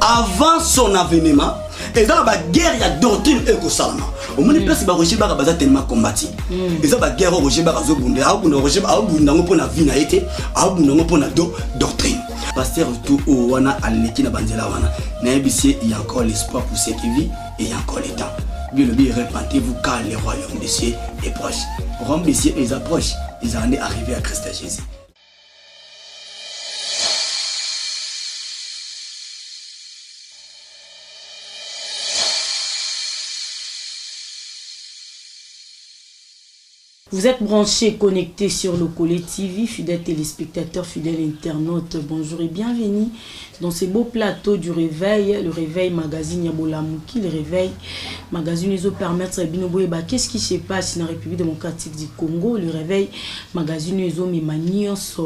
Avant son avènement, et dans la guerre, il y a doctrine et Salama. Au moins, les places, Roger Barabaza tellement combattu. Et dans la guerre, Roger Barazo Bundé, Roger Barazo pour la vie n'a été, pour la doctrine. Pasteur tout au Wana Alekina Banzela Wana. Naïbissé, il y a encore l'espoir pour ceux qui vivent et il y a encore le temps. Bien le bien, répandez-vous car le royaume des cieux est proche. Royaume des cieux est approche. Ils en est arrivé à Christ Jésus. Vous êtes branchés, connectés sur le Collet TV, fidèles téléspectateurs, fidèles internautes, bonjour et bienvenue dans ce beau plateau du réveil, le réveil magazine Yabolamouki, le réveil magazine nous permettre de qu'est-ce qui se passe dans la République démocratique du Congo, le réveil magazine nous Mimanios,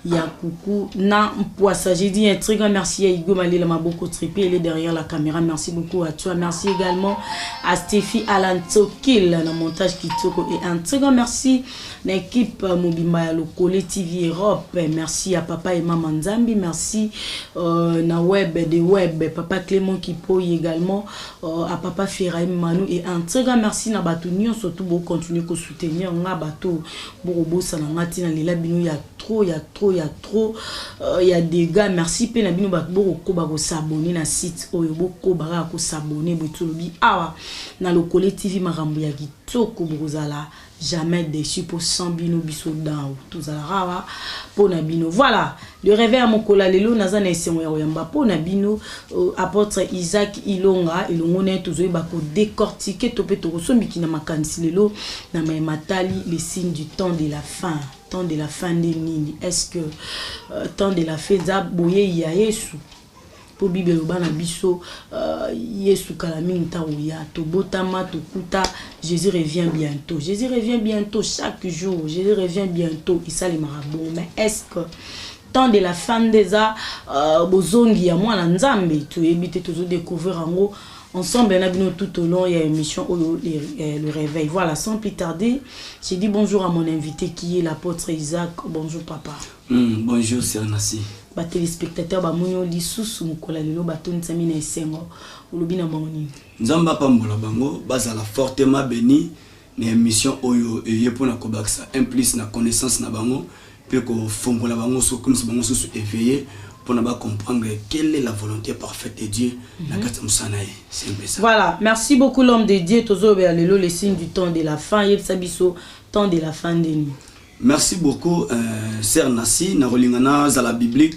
Yakoukou, na Mpoissa. J'ai dit un très grand merci à Igo Malila Maboko Tripé, il est derrière la caméra, merci beaucoup à toi, merci également à Stéphie Alantokil, dans le montage Kitoko, et un très grand merci à l'équipe Mobimba le Collet TV Europe, merci à papa et maman Nzambi, merci na web de web papa Clément Kipoy également, à papa Ferraïm Manou, et un très grand merci na Batunion, surtout pour continuer à soutenir na bateau Borobo Sanangati na Lila Bino, il y a trop, il y a des gars, merci pe na Bino Boko Bako s'abonner na site Oyoboko Bako s'abonner Botolobi awa na le Collet TV Marambo ya Kitoko Bozala jamais déçu pour 100 bino biso down tout ça rawa pour na bino. Voilà le réveil à Mokola lelo nazana esengo ya oyamba pour na bino. Apôtre Isaac Ilonga ilongone tuzoyi bako décortiquer topé to somiki na makanisi lelo na matali les signes du temps de la fin. Temps de la fin de nini, est-ce que temps de la fin za boye ya Yesu pour Bible bana biso Yesu kalamingi ta oya to botama to kuta. Jésus revient bientôt. Jésus revient bientôt chaque jour. Jésus revient bientôt. Issa les marabouts. Mais est-ce que temps de la fin des a bozongi ya moi nzambe to éviter toujours découvrir en gros ensemble tout au long il y a une émission le réveil. Voilà, sans plus tarder, j'ai dit bonjour à mon invité qui est l'apôtre Isaac. Bonjour papa. Bonjour Sœur Nassi. Ba téléspectateurs ba monyo lisusu mukola lelo batoni samina esengo olobi na moni. Nzamba pambola bango bazala fortement béni na émission oyo yepona ko baksa un plus na connaissance na bango pe ko fongola bango so comme si bango so éveillé pour ne pas comprendre quelle est la volonté parfaite de Dieu. C'est un peu ça. Voilà, merci beaucoup l'homme de Dieu. Toujours les signes du temps de la fin. Il s'abisso temps de la fin de nuit. Merci beaucoup, Sœur Nassi. Nous relingana à la biblique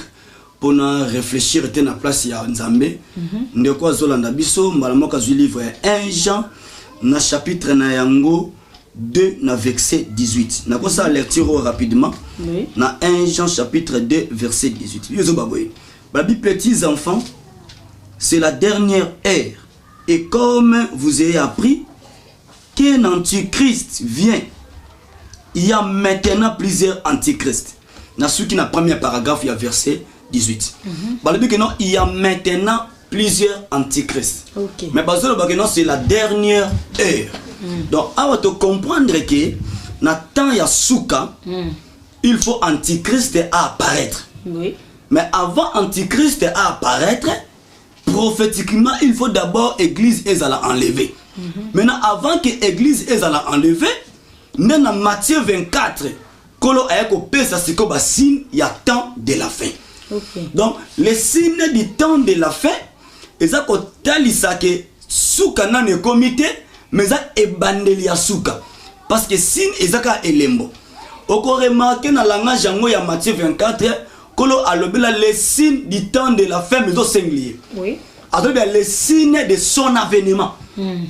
pour nous réfléchir à la place ya Nzambe. Nous quoi zolanda biso malamoka du livre 1 Jean na chapitre na yango 2 na verset 18. N'a pas ça lecture rapidement. Oui. Na 1 Jean chapitre 2 verset 18. La Bible, petits enfants, c'est la dernière ère. Et comme vous avez appris qu'un antichrist vient, il y a maintenant plusieurs antichrists. Dans ce qui est le premier paragraphe, il y a verset 18. La Bible, il y a maintenant plusieurs antichrists. Okay. Mais c'est la dernière ère. Donc, avant de comprendre que dans le temps il y a souka, il faut antichrist apparaître. Oui. Mais avant antichrist à apparaître, prophétiquement, il faut d'abord l'église Ezala enlever. Maintenant, avant que l'église Ezala enlever, dans Matthieu 24, Kolo ayako pesa siko ba signe, il y a temps de la fin. Okay. Donc, les signes du temps de la fin, ezako talisa ke souka nan le comité, mais ça est bandeli à souka. Parce que signe ezaka elembo. Oko remarqué dans la langage jango ya Matthieu 24, Kolo alobela les signes du temps de la fin, mais au singulier. Oui. Alobela les signes de son avènement.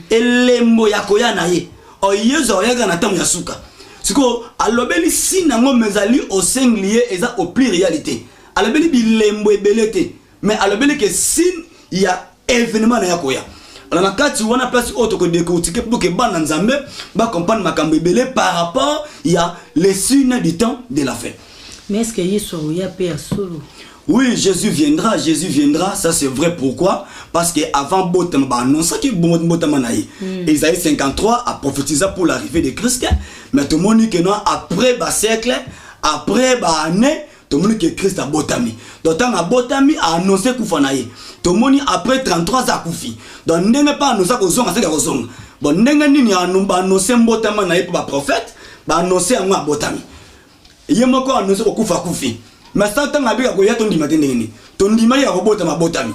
Elembo ya koya na ye. O yezo ya na temps ya souka. Siko alobeli signe nango mezali au singulier eza au pluralité. Alobeli bilembo ebelete. Mais alobeli que signe il y a événement na ya koya. Alors quand tu vois la place autre que décortiquer pour que ban nzambe ba comprendre makambo belé par rapport il y a les signes du temps de la fin. Mais est-ce que Yesu ya paix à solo? Oui, Jésus viendra, ça c'est vrai. Pourquoi? Parce qu'avant Botama, bah annonce qui Botama naï. Isaïe 53 a prophétisé pour l'arrivée de Christ. Mais tout le monde dit que non, après bah siècle, après bah année, tout le monde dit que Christ a Botami. Donc tant a Botami a annoncé Koufanaï. Tout le monde dit après 33 ans Koufi. Donc n'est pas annoncé Kozong, c'est Kozong. Bon, n'est ni annoncé Botama naï pour le prophète, bah annoncé à moi Botami. Il y a encore annoncé Koufa Koufi. Mais ça tant abia ko ya ton di matene ton di ma ya ko bota mabotami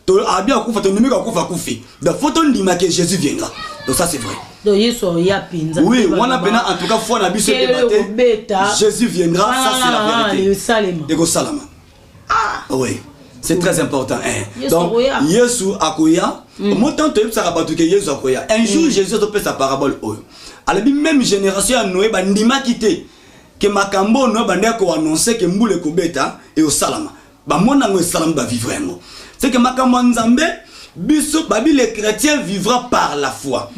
to abia ko fa ton di ko fa kufi de photo di ma que Jésus viendra. Donc ça c'est vrai. Donc yeso ya pinza. Oui, on a pena en tout cas foi na biso débatté. Jésus viendra, ça c'est la vérité. Yerusalem. De Salama. Ah oui. C'est très important hein. Donc Yesu akoya, montant to ça rabatu que Yesu akoya. Un jour Jésus to sa parabole oyo. À la même génération à Noé ba ndima quitté. Que makambo no bande ko annoncer que mbule ko beta et au salama ba mona ngo salama ba vivre ngo c'est que makambo nzambe biso babi les chrétiens vivra par la foi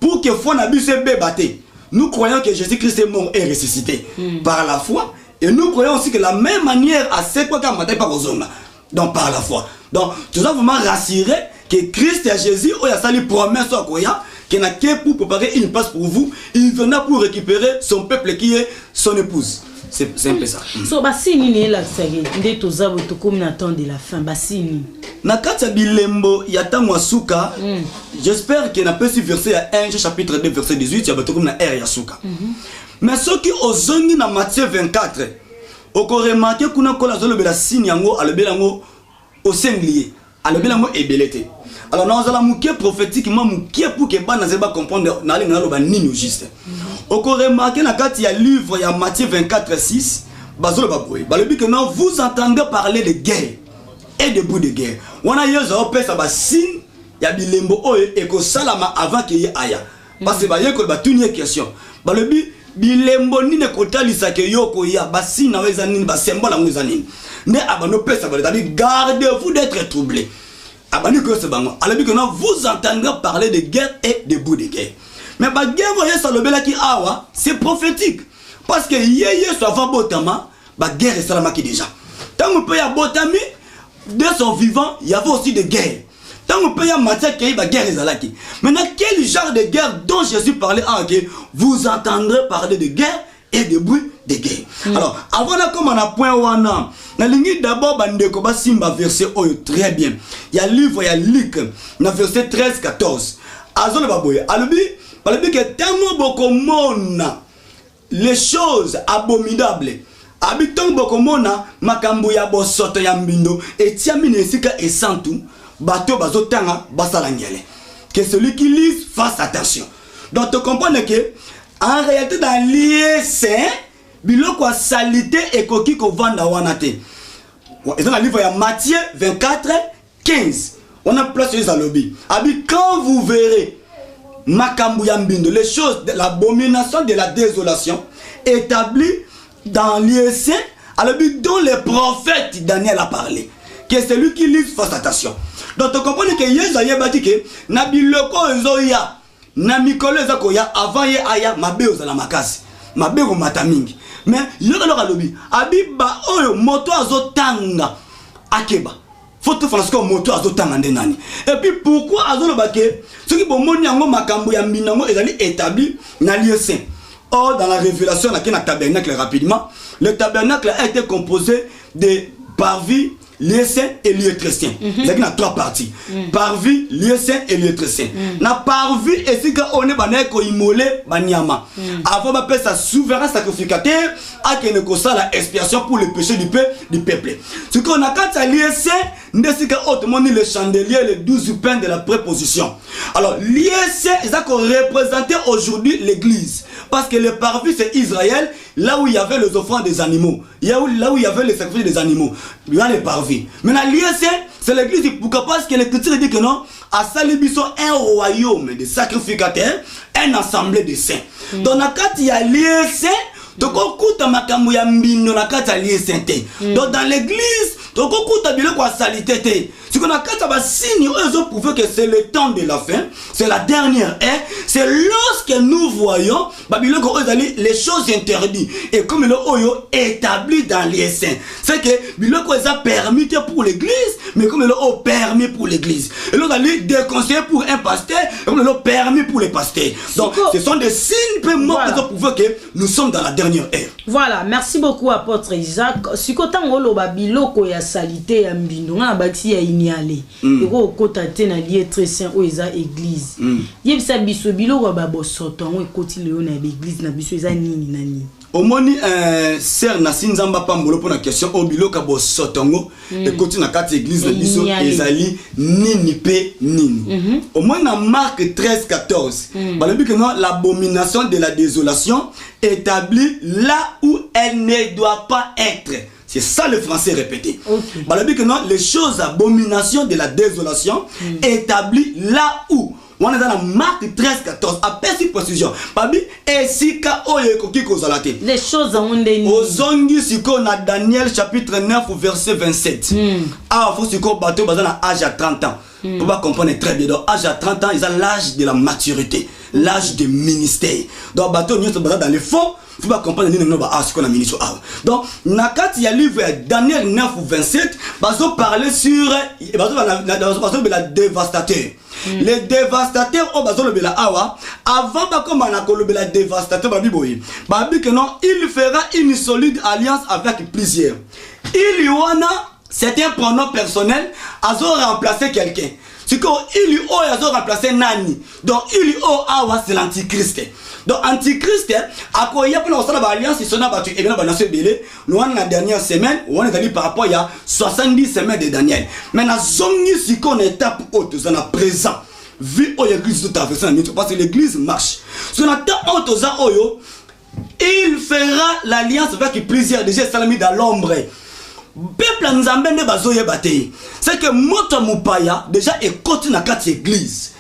pour que foi na biso bebate nous croyons que Jésus-Christ est mort et ressuscité par la foi et nous croyons aussi que la même manière à ce quoi comme pas kozonga donc par la foi donc tu dois vraiment rassurer que Christ et Jésus ont sali promesse au koya qu'il n'a que pour préparer une place pour vous, il viendra pour récupérer son peuple qui est son épouse. C'est un peu ça. So basini ni la sage nde tozabo to comme n'attend de la fin basini. Nakata bilembo yatamwa suka. J'espère qu'il n'a pas su verset à 1 chapitre 2 verset 18 ya bato comme na air ya suka. Mais ceux qui ozongi na Matthieu 24 oko remarquer kuna kola zolo bela signe yango alobelango au singulier. Alobelango ebelete. Alors nous allons mouquer prophétiquement mouquer pour que bana zeba comprendre na linga loba nini juste. Oko remarquer na kati ya livre ya Matthieu 24:6 bazolo baboy. Balobi que non vous entendez parler de guerre et de bout de guerre. Wana yezo opesa ba signe ya bilembo oyo eko salama avant que ye aya. Parce que ba yeko ba tunie question. Balobi bilembo nini kotalisa ke yoko ya ba signe na weza nini ba symbole na weza nini. Ne abano pesa ba gardez-vous d'être troublés. Alors que vous entendrez parler de guerre et de bout de guerre. Mais la guerre, c'est prophétique. Parce que la guerre est déjà. Tant que y a botami, de son vivant, il y avait aussi des guerres. Tant que y a matière, il y a guerre. Maintenant, quel genre de guerre dont Jésus parlait, vous entendrez parler de guerre et de bruit de guerre. Alors, avant de comme on a point wana, na lingi d'abord bande ko ba simba verset oyo très bien. Il y a livre il y a Luc na verset 13-14. Azole baboye. Alobi que tellement beaucoup mona les choses abominables. Habitant beaucoup mona makambo ya bosoto ya mbindo et tiamine esika et santu bato bazotanga basala ngele. Que celui qui lit fasse attention. Donc tu comprends que en réalité dans l'ISN biloko a salité et koki ko vanda wanate. Et dans le livre de Matthieu 24:15, on a placé les lobby. Abi quand vous verrez makambu yambindo, les choses de l'abomination de la désolation établies dans l'ISN, alors dont le prophète Daniel a parlé, que c'est lui qui lit fasse attention. Donc tu comprends que Jésus a dit que na biloko ezoya na mikolo ezakoya avant ye aya mabe ozala makasi mabe ko matamingi. Mais il y a le lobby. Abiba oyo moto azotanga akeba. Faut tout faire ce que moto azotanga ndenani. Et puis pourquoi azolobake ce qui bon moni yango makambo ya mbinango ezali établi na lieu saint. Or dans la révélation na kina tabernacle rapidement, le tabernacle a été composé de parvis, lieu saint et lieu très saint. C'est qu'il y a trois parties. Parvis, lieu saint et lieu très saint. Na parvis et si on est baneko immolé banyama. Avant de faire sa souverain sacrificateur, à qu'il ne cause la expiation pour le péché du peuple. Ce qu'on a quand à lieu saint, n'est ce qu'autrement le chandelier, les 12 pains de la préposition. Alors lieu saint, c'est ça qu'on représentait aujourd'hui l'église. Parce que le parvis c'est Israël, là où il y avait les offrandes des animaux, là où il y avait les sacrifices des animaux, il y a les parvis. Maintenant, l'ISC, c'est l'église. Pourquoi? Parce que l'écriture dit que non, à Salibiso, un royaume de sacrificateurs, un assemblée de saints. Donc, il y a l'ISC, donc on coûte à Makamouya Mbino, donc dans l'église, donc on coûte à Bilo quoi salité. Ce qu'on a quand ça va signer, eux ont prouvé que c'est le temps de la fin, c'est la dernière ère. C'est lorsque nous voyons Babylone les choses interdites et comme le Oyo établi dans les saints. C'est que Biloko a permis pour l'église, mais comme le Oyo permis pour l'église. Et l'on a déconseillé pour un pasteur, comme le permis pour les pasteurs. Donc ce sont des signes peu morts qui ont prouvé que nous sommes dans la dernière ère. Voilà, merci beaucoup apôtre Isaac. Si côté ngolo Babiloko ya salité ya mbino na bati ya inyale. Eko kota te na lié très saint o eza église. Yebisa biso biloko ba bosoto ngo ekoti leo na église na biso eza nini na nini. Omoni sœur Nassine Nzamba pambolo pour la question o biloko bosoto ngo ekoti na kati église na biso ezali nini pe nini. Omoni na Marc 13-14. Balobi que non l'abomination de la désolation établie là où elle ne doit pas être. C'est ça le français répété. Balobi que non les choses abomination de la désolation établie là où. On est dans la Marc 13-14. Après cette précision, Babi, et si les choses ont des nids. Ozongi siko na Daniel chapitre 9 verset 27. Ah, faut siko bateau dans l'âge à 30 ans. Pour pas comprendre très bien. Donc, âge à 30 ans, ils ont l'âge de la maturité, l'âge de ministère. Donc, bateau, nous sommes dans les fonds. Il faut pas comprendre ce qu'on a mis sur arbre. Donc, il y a le livre Daniel 9 27, bazo parler sur la dévastateur. Les dévastateurs au bazo le awa avant pas comme on a la dévastateur babi que non, il fera une solide alliance avec plusieurs. Il y en a, c'est un pronom personnel, azo remplacer quelqu'un. C'est que il y a remplacé Nani. Donc il y a c'est l'antichrist. Donc antichrist a quoi il y a pour l'alliance ils sont battus et bien dans ce belé nous la dernière semaine on est allé par rapport il y a 70 semaines de Daniel. Mais na zongi si qu'on étape haute ça na présent vu au l'église tout à fait ça parce que l'église marche. Sur la table haute aux oyo il fera l'alliance avec plusieurs déjà salami dans l'ombre. Peuple nzambe ne bazoye bate. C'est que moto mupaya déjà est côté na quatre église.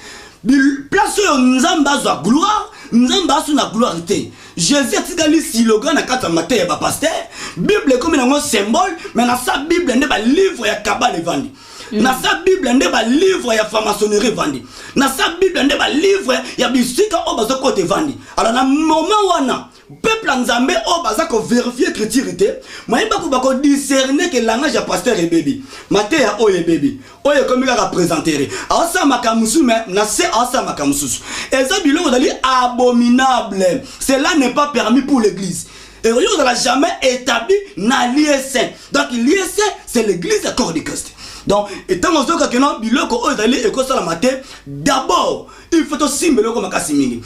Place nzamba zo gloire, nzamba so na gloire té. Jésus tigali slogan na quatre matin ba pasteur. Bible comme na symbole, mais na sa Bible ne ba livre ya kabale vandi. Na sa Bible ne ba livre ya franc-maçonnerie vandi. Na sa Bible ne ba livre ya bisika o bazo côté vandi. Alors na moment wana peuple nzambe o baza ko vérifier critique moi ba ko discerner que langage ya pasteur et bébé maté ya o et bébé o ye comme il a représenté alors ça makamusu mais na c'est ça makamusu et ça biloko dali abominable cela n'est pas permis pour l'église et on n'a jamais établi na l'ISC donc l'ISC c'est l'église de corps de Christ. Donc, étant en sorte que non, biloko o dali e ko sala maté d'abord il faut aussi biloko makasimini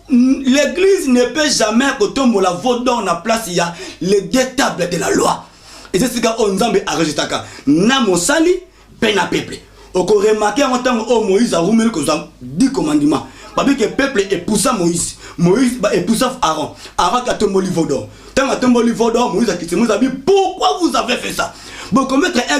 l'église ne peut jamais tomber la vote dans la place il y a les deux tables de la loi et c'est ce qu'on Nzambe a rejeté na mosali pe na peuple oko remarquer en tant que Moïse a remis que 10 commandements parce que peuple est poussé Moïse est poussé Aaron a tombé livre d'or tant a tombé livre d'or Moïse a quitté Moïse a dit pourquoi vous avez fait ça. Bon, commettre un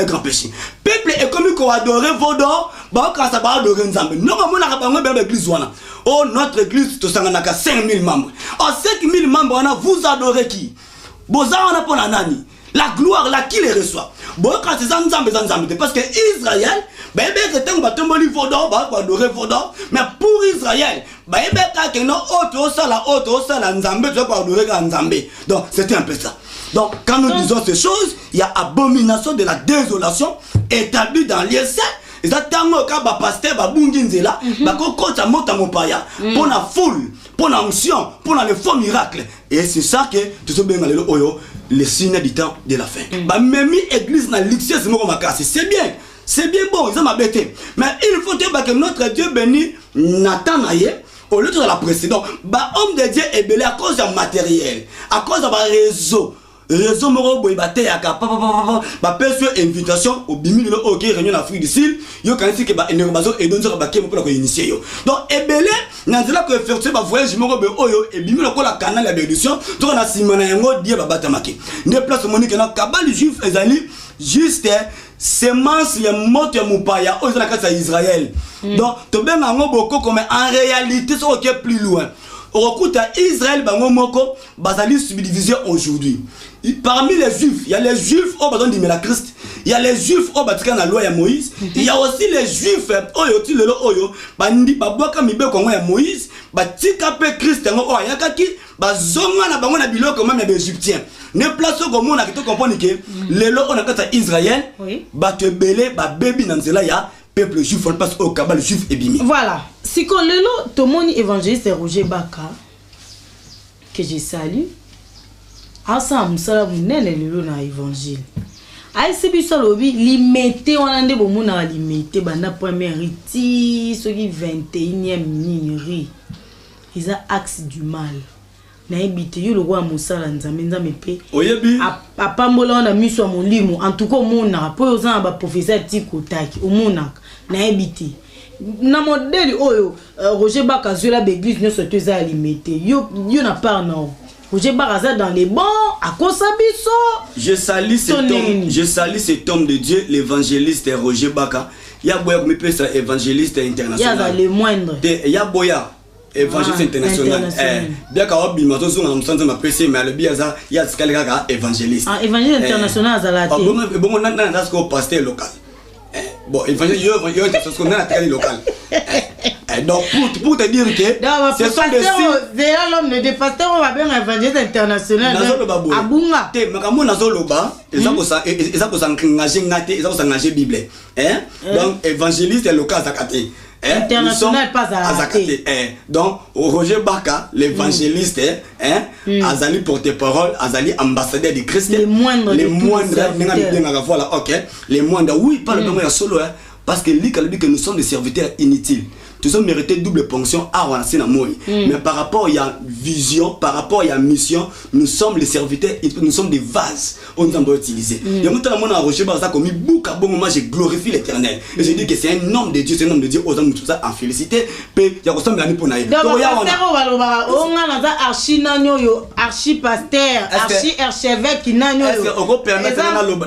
grand péché. Peuple est comme qu'on adorer Vaudor, bah quand ça va adorer Nzambe. Non, mais on a pas même l'église wana. Oh, notre église, tout ça, on a 5000 membres. Oh, 5000 membres, vous adorez qui? Boza, on a pas la nani. La gloire, là, qui les reçoit? Bon, quand c'est Nzambe, parce que Israël, ben, c'est un bâton de Vaudor, bah, on adorer Vaudor. Mais pour Israël, ben, quand on a autre, Nzambe, tu vas adorer Nzambe. Donc, c'était un peu ça. Donc, quand nous disons ces choses, il y a abomination de la désolation établie dans l'ISC. Et ça, tant que pasteur, Bunginzela, pour la foule, pour la onction, pour les faux miracles. Et c'est ça que tu sais bien, les signes du temps de la fin. Même l'église n'a l'ixé, c'est bien. C'est bien bon, ils ont m'abêté. Mais il faut dire que notre Dieu béni, Nathanaël, au lieu de la précédente, homme de Dieu est belé à cause d'un matériel, à cause d'un réseau. Réseau moro boy baté ya ka sur invitation au bimi le OK réunion d'Afrique du Sud yo kan si ke ba enerbazo et donc ba ke pour ko initier yo donc ebele nanzela ko effectuer ba voyage moro be oyo e bimi le ko la canal la bénédiction donc na simana yango die ba batamaki ne place monique na kabali juif ezali juste semence ya moto ya mupaya o ezala kasa Israël donc to benga ngo boko comme en réalité c'est OK plus loin au écoute à Israël bango moko bazali subdivisé aujourd'hui. Parmi les juifs, il y a les juifs au besoin de la Christ, Il y a les juifs au Vatican la loi ya Moïse. Il y a aussi les juifs oyo ti lelo oyo bandi babwaka mibe kongo ya Moïse, batika pe Christ ngo ayakaki bazonga na bango na biloko même ya égyptien. Ne place ko mona ki to comprendre que lelo on a kata Israël ba te belé ba bebi na nzela ya peuple juif on passe au kabal juif ebimi. Voilà. Si ko lelo to moni évangéliste Roger Baka que je salue. Asa musala munene lelo na évangile. Aïe biso lobi limité on ande bomona limité banda première riti ce qui 21e minuit. Ils a axe du mal. Na ebité yo le roi musala nzambe nzambe pe. Oyebi apambola na miso ya molimo en tout cas mona po oza ba professeur tikotaki omona na ebité. Na modèle oyo Roger Baka zola l'église ne soit eza limité. Yo na part non. Roger Baka dans les bons à Kosabiso. Je salue cet homme de Dieu, l'évangéliste Roger Baka. Il y a boya comme ça évangéliste international. Il y a les moindres. Il y a boya évangéliste international. Bien qu'à Bimato sur un centre de ma PC mais le biaza il y a ce qu'elle évangéliste. Ah évangéliste international à la télé. Bon on a un pasteur local. Bon évangéliste il y a un télé local. Donc pour te dire que ce sont des signes. L'homme de pasteur on va bien évangéliste international. Abunga. Te makamo nazoloba eza ko s'engager ngate eza ko s'engager bible. Donc évangéliste local zakate. International pas à la télé. Donc Roger Baka l'évangéliste azali porte-parole azali ambassadeur de Christ. Les moindres voilà OK les moindres oui pas le nom ya solo parce que lui que nous sommes des serviteurs inutiles. Nous sommes mérités double ponction à avancer dans moi. Mais par rapport à la vision, par rapport à la mission, nous sommes les serviteurs, nous sommes des vases. On nous a utilisé. Il y a longtemps que Roger Baka comme beaucoup bon moment je glorifie l'Éternel. Et je dis que c'est un homme de Dieu, c'est un homme de Dieu. Aux hommes tout ça en félicité. Puis il y a ressemble à nous pour naïf. Donc on a archi nanyo yo, archi pasteur, archi archevêque qui nanyo yo. Est-ce qu'on permettre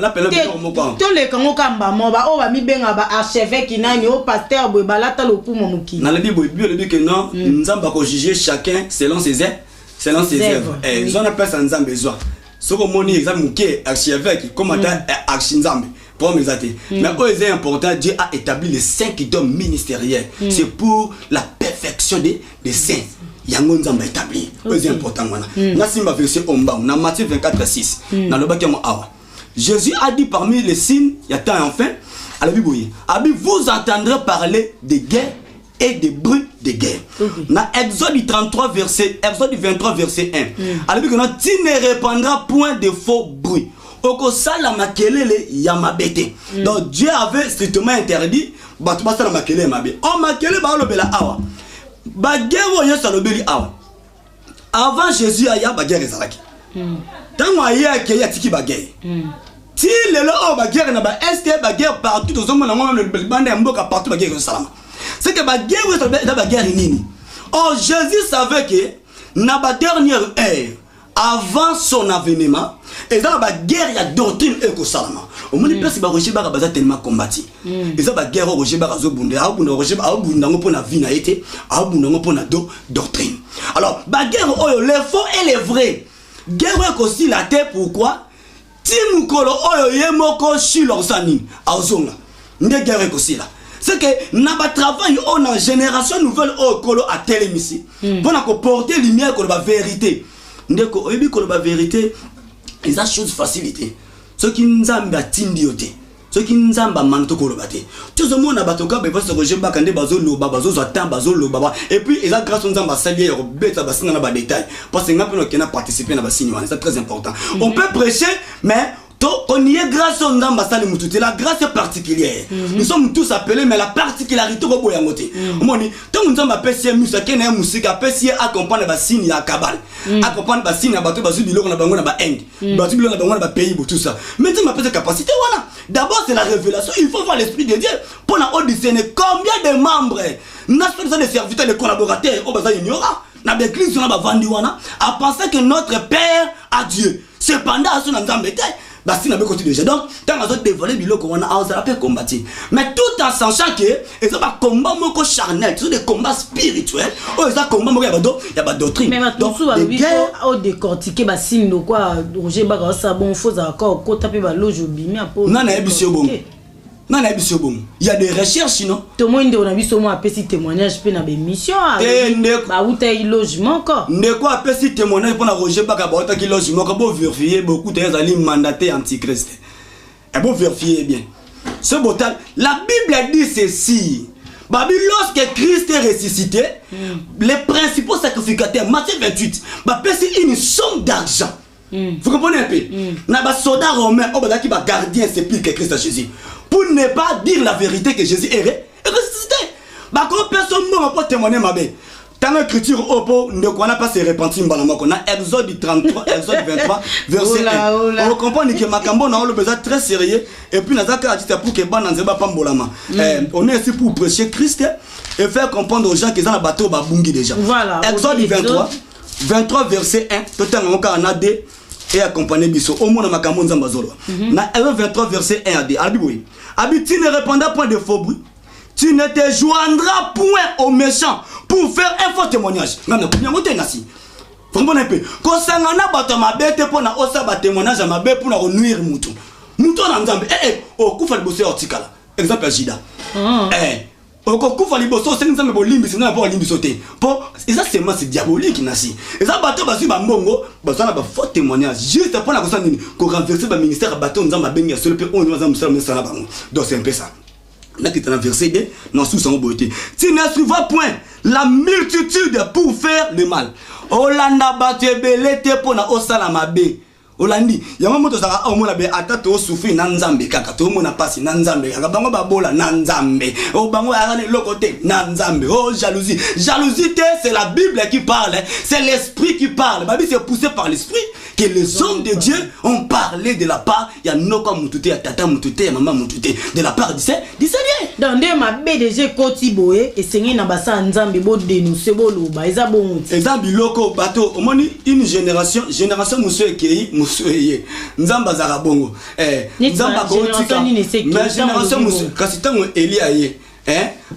na pele mo quoi? Tous les kango kamba mo ba o ba mi benga ba archevêque qui nanyo pasteur boy balata lo pour mon. Dans la Bible, il dit que non, nous allons juger chacun selon ses œuvres. Et on appelle ça Nzambe besoin. Ce que mon exemple qui est archevêque, comme archi Nzambe, pour mes athées. Mais c'est important, Dieu a établi les 5 dons ministériels. C'est pour la perfection des saints. Yango Nzambe établi. C'est important. Nasimba verset Omba, dans Matthieu 24:6. Dans le Bakiamo Awa. Jésus a dit parmi les signes, il y a tant enfin, à la Bible, vous entendrez parler de guerre et des bruits de guerre. Dans Exode 23 Exode 23 verset 1. Alors tu ne répandras point de faux bruits. Oko sala makelele ya mabete. Donc Dieu avait strictement interdit batu basala makelele mabe. O makelele ba lobela awa. Ba guerre yo salobeli awa. Avant Jésus aya ba guerre ezalaki. Tango aya ke ya tiki ba guerre. Ti lelo o ba guerre na ba est ba guerre partout aux hommes na ngona le bande mboka partout ba guerre salama. C'est que la guerre est nini. Or Jésus savait que dans la dernière heure, avant son avènement, et dans la guerre, il y a doctrine et salama. Au moins, les personnes qui ont tellement combattu. Et ça, la guerre, Roger Barazo Bundé, Roger Barazo pour la vie, pour la doctrine. Alors, la guerre, les faux et les vrais. Guerre aussi la terre, pourquoi? Timukolo, Yemoko, Shilosani, Azonga. N'est guerre aussi là. C'est que n'a pas travail on a génération nouvelle au colo à télémissi pour na porter lumière que la vérité ndeko ebi ko la vérité ils a chose facilité ce qui nzamba tindioté ce qui nzamba manto ko lobate tout le monde a batoka be parce que je bakande bazo loba bazo zatan bazo loba et puis ils a grâce nzamba salier ko beta basina na ba détail parce que ngapeno kena participer na ba signe c'est très important on peut prêcher mais on y est grâce au Nzamba Sali Mututi, la grâce est particulière. Nous sommes tous appelés, mais la particularité au Boyangote. Moni, tant que nous sommes appelés, Musa Kenya musique, appelés accompagner la signe à Kabal, accompagner la signe à Bateau Basu Bilo, on a bango na ba Inde, Basu Bilo na bango na ba pays, tout ça. Mais tu m'appelles capacité, voilà. D'abord, c'est la révélation. Il faut voir l'esprit de Dieu pour la auditionner combien de membres, n'a-t-on des serviteurs, des collaborateurs, au bazar ignora, n'a des clients, on a vendu, à penser que notre Père a Dieu. Cependant, à son Nzambete, basi na be côté déjà donc tant que autres dévoiler biloko on a osé la combattre mais tout en sachant que et ça va combat moko charnel c'est des combats spirituels oh ça combat moko il y a pas doctrine mais donc les guerres au décortiquer ba signe de quoi Roger Baga ça bon faut encore ko taper ba loge bimi apo non na ebisio bon non na ebisio bon il y a des recherches sinon tout le monde on a vu sur moi petit témoignage pe na be mission ba ou tay logement encore ndeko a petit témoignage pour na Roger Baga ba ta ki logement ko bo vérifier beaucoup de ali mandaté antichrist et bon vérifier bien ce botal la Bible dit ceci Babi, lorsque Christ est ressuscité, les principaux sacrificateurs, Matthieu 28, c'est une somme d'argent. Vous comprenez un peu? N'a pas soldat romain, qui va garder un sépulcre que Christ a Jésus. Pour ne pas dire la vérité que Jésus est ressuscité. Bah, quand personne ne peut témoigner, ma belle. Tant l'écriture ne connaît pas se repentir on a Exode 33, Exode 23, verset 1. On comprend que Makambo n'a le besoin très sérieux. Et puis, pour que on est ici pour prêcher Christ et faire comprendre aux gens qu'ils ont un bateau babungi déjà. Voilà. Exode 23, verset 1. Totalement, on a des et accompagné Bisso. Au moins, Makambo Nzambazolo. Na Exode 23, verset 1 à 2. Abi, tu ne répondras point de faux bruit. Tu ne te joindras point aux méchants pour faire un faux témoignage. Vous comprenez un peu? Quand ça n'a pas ma bête pour na osa ba témoignage à ma bête pour na nuire mouton. Mouton na nzambe. Au coup fallait bosser horticala. Exemple à Jida. Au coup fallait bosser c'est nzambe bo limbi sinon pas limbi sauter. Pour et ça c'est diabolique nasi. Et ça bateau ba ba mbongo, ba ça na ba faux témoignage. Juste pour na kosa nini ko renverser ba ministère bateau nzamba bengi seul pe on nzamba ça na bango. Donc c'est un peu ça. Là qui est dans le verset 2, non sous son beauté. Tu ne suivras point la multitude pour faire le mal. Olanda batebele te pona osala mabe. Olandi, yama moto saka o mona be atato souffrir na nzambe kaka to mona pasi na nzambe kaka bango babola na nzambe. O bango arane lokote na nzambe. Oh jalousie. Jalousie c'est la Bible qui parle, c'est l'esprit qui parle. Babi c'est poussé par l'esprit que les hommes de Dieu ont parlé de la part ya noko mutute ya tata mutute ya maman mutute de la part du Seigneur. Dans des ma BDG koti boé et seigneur na basa nzambe bo dénoncer bo loba eza bon. Exemple loko bateau omoni une génération monsieur ekei Ye nzamba za bongo nzamba ko tika mais génération musu kasi tango Elia ye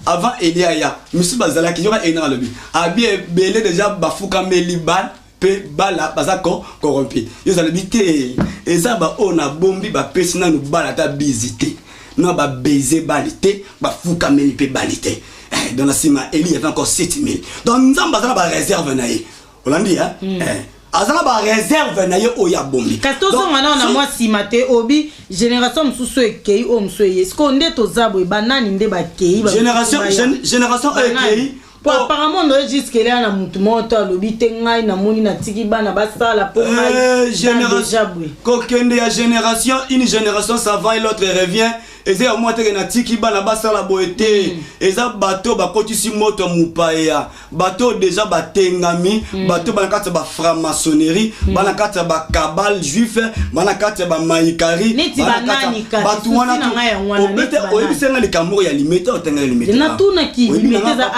avant Elia ya musu bazala ki yoka ena lobi abi belé déjà bafuka meliban pe bala bazako corrompu yo za lebité ezaba ona bombi ba pesina no bala ta bizité no ba baiser balité bafuka meli pe balité dans la sima Elia avait encore 7000 donc nzamba za ba réserve na ye olandi azala ba réserve na ye oya bombi kato so wana na moi simate obi génération mususu ekei o musuye est-ce qu'on est aux abwe banani nde ba kei génération ekei apparemment no jusque là na mutu moto alobi te ngai na moni na tiki bana basala pour ngai génération kokende ya génération une génération ça va et l'autre revient et c'est au moins que na tiki bana basala boete et ça bateau ba kotisi moto mupaya bateau déjà batengami bateau bana kata ba franc-maçonnerie bana kata ba cabal juif bana kata ba maïkari bana kata batu wana obete oyebisenga likambo ya limite otenga limite na tuna ki limite za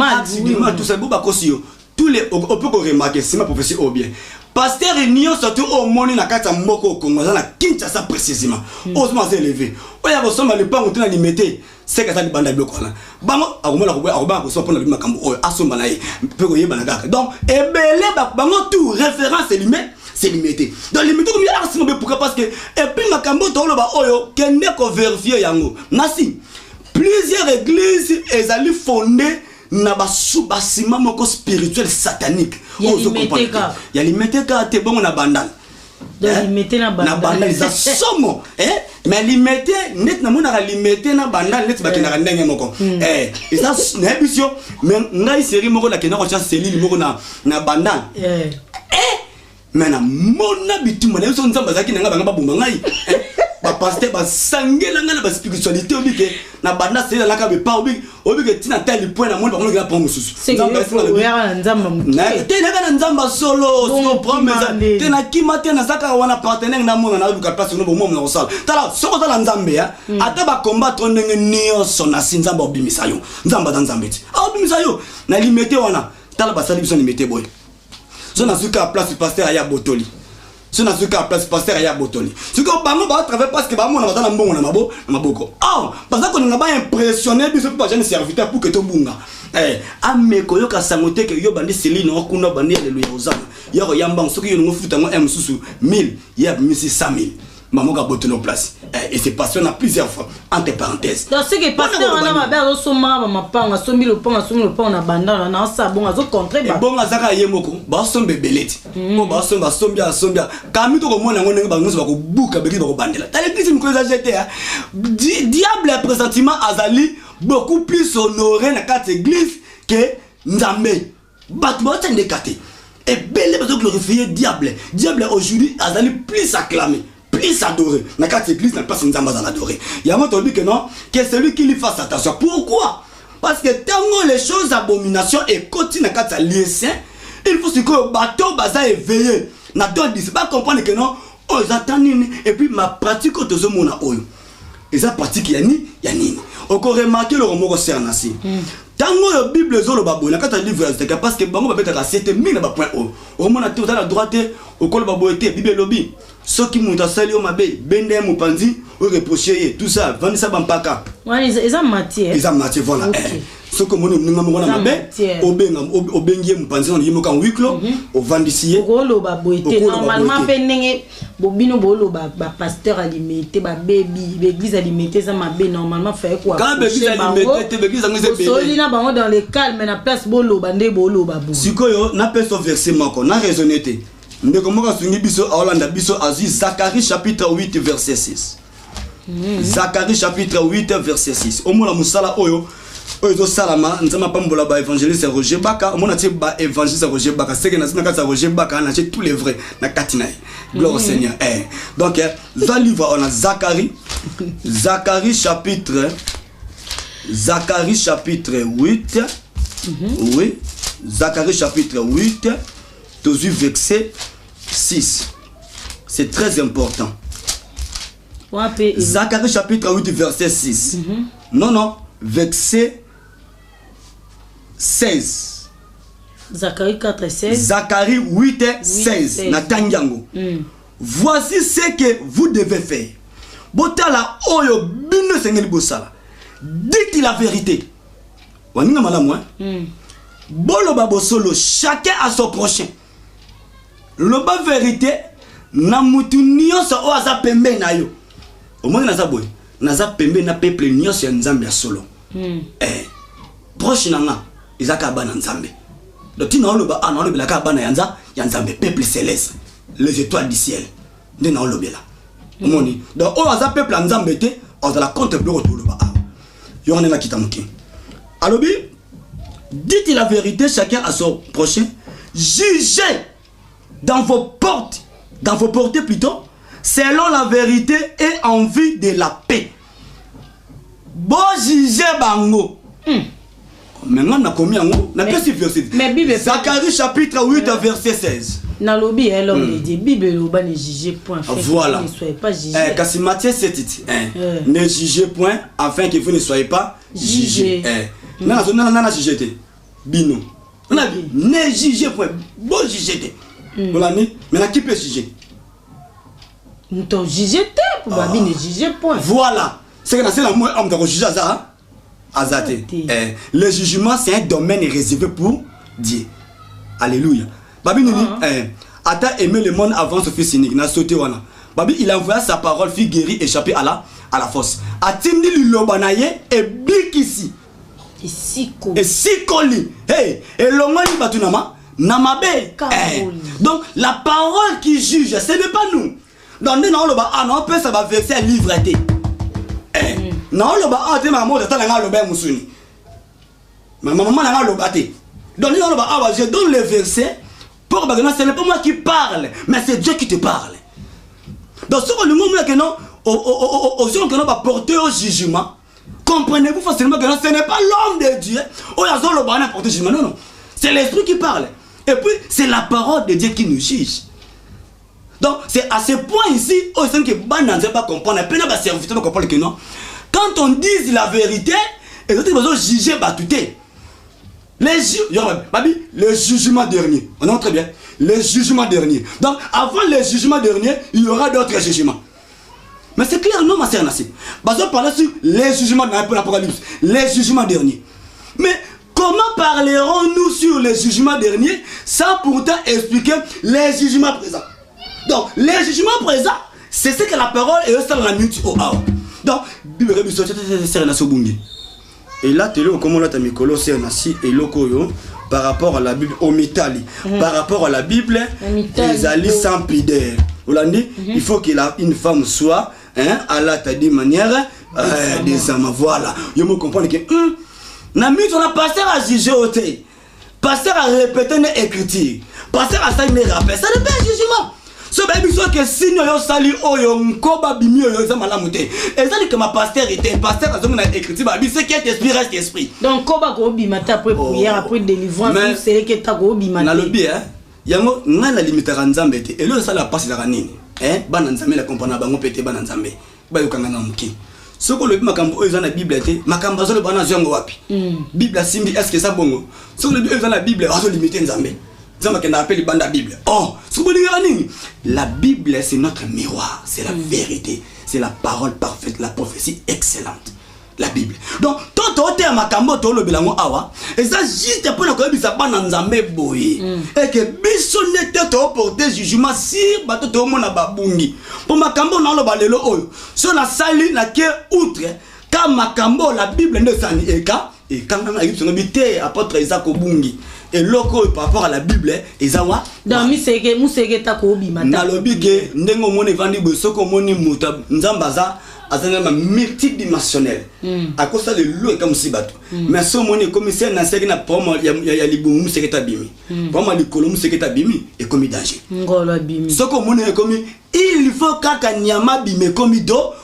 accident tout ça boba kosio tous les on peut remarquer c'est ma prophétie au bien pasteur union surtout au monde na kata mboko Congo na Kinshasa précisément osement s'élever oya bosoma le pango tuna limité c'est que ça banda bloko là bango akomona ko so pona makambo oyo asomba na ye pe ko yeba na kaka donc ebele bango tout référence c'est limité donc limité comme ya asimo be pourquoi parce que et puis makambo to lo ba oyo kende ko vérifier yango nasi plusieurs églises ezali fondées na basima moko spirituel satanique ya limité ka te bongo na bandal limité na bandal za somo mais limité net na mona limité na bandal net bakina ndenge moko et ça na émission mais ngai série moko la kena ko cha cellule moko na bandal mais na mona bituma na so nzamba zaki nga banga babuma ngai ba pasteur ba sangela nga na ba spiritualité obike na banda c'est la ka be pa obike tina tel point na monde ba ngela pa mususu nzamba nzamba na te na nzamba solo so promesa te na kimate na saka wana partenaire na mona na buka place no bomo na osala tala soko tala nzambe ya ata ba combattre ndenge nio sona nzamba obimisa yo nzamba dans nzambe ti obimisa yo na limité wana tala ba sali biso limité boy so na suka place pasteur aya botoli Ce n'est pas la place pasteur à Botoni. Ce que bango va travailler parce que bango na batana mbongo na maboko. Ah, parce que nous avons impressionné biso pas jeune serviteur pour que to bunga. Ameko yo ka sangote ke yo bandi Céline okuna bandi alléluia ozana. Yo yamba soki yo ngofuta ngo msusu 1000, ya misi 5000. Maman a botté nos places. Et c'est passé on a plusieurs fois, entre parenthèses. Donc ce que pasteur on a ma belle au somma ma pa on a sommi le pont on a bandana na ça bon azo contre ba. Bon azaka yemoko, ba sombe beleti. Mo ba sombia. Kami to ko mona ngone ba ngoso ba ko buka beki ba ko bandela. Ta l'église me cause jeter hein. Diable est pressentiment azali beaucoup plus honoré na quatre église que Nzambe. Batmo tende kate. Et belle parce que glorifier diable. Diable aujourd'hui azali plus acclamé. Plus adoré. Dans quatre églises, n'a pas Nzamba à l'adorer. Il y a un autre dit que non, que celui qui lui fasse attention. Pourquoi? Parce que tant les choses abominations et continuent dans quatre liens, il faut que le bateau baza éveillé. N'a pas dit, pas comprendre que non, oh j'attends et puis ma pratique au tozo mona oyo. Et ça pratique yani. Encore remarqué le roman concernant ainsi. Tango la Bible zolo babo na kata livre c'est parce que bango ba betaka 7000 ba point o. Au mona te la droite au col babo était Bible lobby. Ceux qui m'ont sali au mabe bende mupanzi ou reprocher tout ça vendre ça bampaka. Ouais ils ont matière. Ils ont matière voilà. Ce que mon ninga mona mabe obengi mupanzi on yimo kan wiklo au vendisier. Golo babo était normalement penenge bobino bolo ba pasteur alimité ba baby l'église alimité ça mabe normalement fait quoi. Quand l'église alimité l'église angeze bébé. Solina bango dans les calmes na place bolo bande bolo babo. Sikoyo na peso verset mako na raisonner. Zacharie chapitre 8 verset 6. Zacharie chapitre 8 verset 6. Au moins la musala oyo oyo salama nzama pambola ba évangéliste Roger Baka on a ti ba évangéliste Roger Baka c'est que na sina Roger Baka na tous les vrais na katina. Gloire au Seigneur. Donc dans livre on a Zacharie chapitre 8. Oui, Zacharie chapitre 8 verset 6. C'est très important. Zacharie chapitre 8 verset 6. Non, verset 16. Zacharie 4 16. Zacharie 8 16. Natangiango. Voici ce que vous devez faire. Botala oyo bino sengeli bosala. Dites la vérité. Waninga malamu Bolo babosolo chacun à son prochain. Le bas vérité na mutu nyonso o aza pembe na yo. Au moins naza boy. Naza pembe na peuple nyonso ya Nzambe ya solo. Proche nanga izaka bana Nzambe. Donc tina oloba ana olobela ka bana yanza ya Nzambe peuple céleste. Les étoiles du ciel. Ndena olobela. Omoni. Donc o aza peuple Nzambe te on la compte bleu oloba. Yo na kitamuki. Alobi dites la vérité chacun à son prochain. Jugez dans vos portées plutôt, selon la vérité et en vue de la paix. Bon jugez bango. Maintenant on a combien verset. Zacharie chapitre 8 verset 16. Na lobi l'homme de Dieu, Bible loba ne jugez point. Voilà. Ne soyez pas jugés. Kasi Matthieu 7 ne jugez point afin que vous ne soyez pas jugés. Nana jugez bino. Ne jugez point. Bon jugez. Voilà, mais qui peut juger? Nous t'ont jugé pour Babi ne juger point. Voilà. C'est que c'est la moi homme de juger ça. Azate. Le jugement c'est un domaine réservé pour Dieu. Alléluia. Babi nous dit Ata aimé le monde avant ce fils unique na sauté wana. Babi il a envoyé sa parole fut guéri échappé à la force. Atindi lilobanaye et bikisi. Et sikoli. Hey, et longoli batunama. Namabe. Donc la parole qui juge, ce n'est pas nous. Donc nous on peut ça va verser livreté. Non le ba te maman de tala ngalo ba musuni. Maman na ngalo baté. Donc nous on je donne le verset pour que ce n'est pas moi qui parle, mais c'est Dieu qui te parle. Donc ce que le moment que non aux gens que nous va porter au jugement, comprenez-vous facilement que ce n'est pas l'homme de Dieu. Oh la zone le ba na porter jugement non. C'est l'esprit qui parle. Et puis, c'est la parole de Dieu qui nous juge. Donc, c'est à ce point ici, au sein que Banan ne pas comprendre, peine à serviteur comprendre que non. Quand on dit la vérité, et d'autres besoin juger battuté. le jugement dernier. On entend très bien. Le jugement dernier. Donc, avant le jugement dernier, il y aura d'autres jugements. Mais c'est clair, non, ma sœur Nassi. On parle sur les jugements dans l'Apocalypse. Les jugements derniers. Mais comment parlerons-nous sur les jugements derniers sans pourtant expliquer les jugements présents? Donc, les jugements présents, c'est ce que la parole est dans la minute au haut. Donc, et là, tu es comme on l'a mis Colossiens et Lokoyo par rapport à la Bible, au Mitali. Par rapport à la Bible, les alliés sans pidère. Vous l'avez dit, il faut que une femme soit, Allah t'a dit manière, des hommes. Voilà. Je me comprends que, na minute, on a passé à juger au thé. Passer à répéter une écriture. Passer à ça, une rappel. Ça dépend du jugement. Ce baby soit que si nous avons sali oyo nkoba bimi oyo za malamuté et ça dit que ma pasteur était pasteur a zongna écriture baby c'est qui est esprit reste esprit donc koba ko bimata après prière après délivrance c'est que ta ko bimata na lobby yango ngana limitaka nzambe te et le ça la passe la nini bana nzambe la comprendre bango pété bana nzambe ba yokanga na muki soko le makambo oyo za na bible te makambo zo le bana zongo wapi bible simbi est-ce que ça bongo soko le oyo za na bible azo limiter nzambe. Bible. Oh, la Bible c'est notre miroir, c'est la vérité, c'est la parole parfaite, la prophétie excellente. La Bible. Donc, tout à makambo to le bilango awa, et ça juste pour le kobi ça pas dans nzambe boye. Et que biso nete to porter jugement sur bato to mona babungi. Pour makambo na lo balelo oyo. So na sali na ke outre ka makambo la Bible ne sani eka et quand on a eu son habité apôtre Isaac Obungi. Et loko par rapport à la Bible ezawa dans museke ta ko bimata na lobike ndengo moni vandi bosoko moni muta nzambaza azana ma multidimensionnel à cause de l'eau comme si bateau mais ce moni commissaire na seki na pomo ya libumu museke ta bimi pomo likolo museke ta bimi et comme danger ngolo bimi soko moni comme il faut kaka nyama bime comme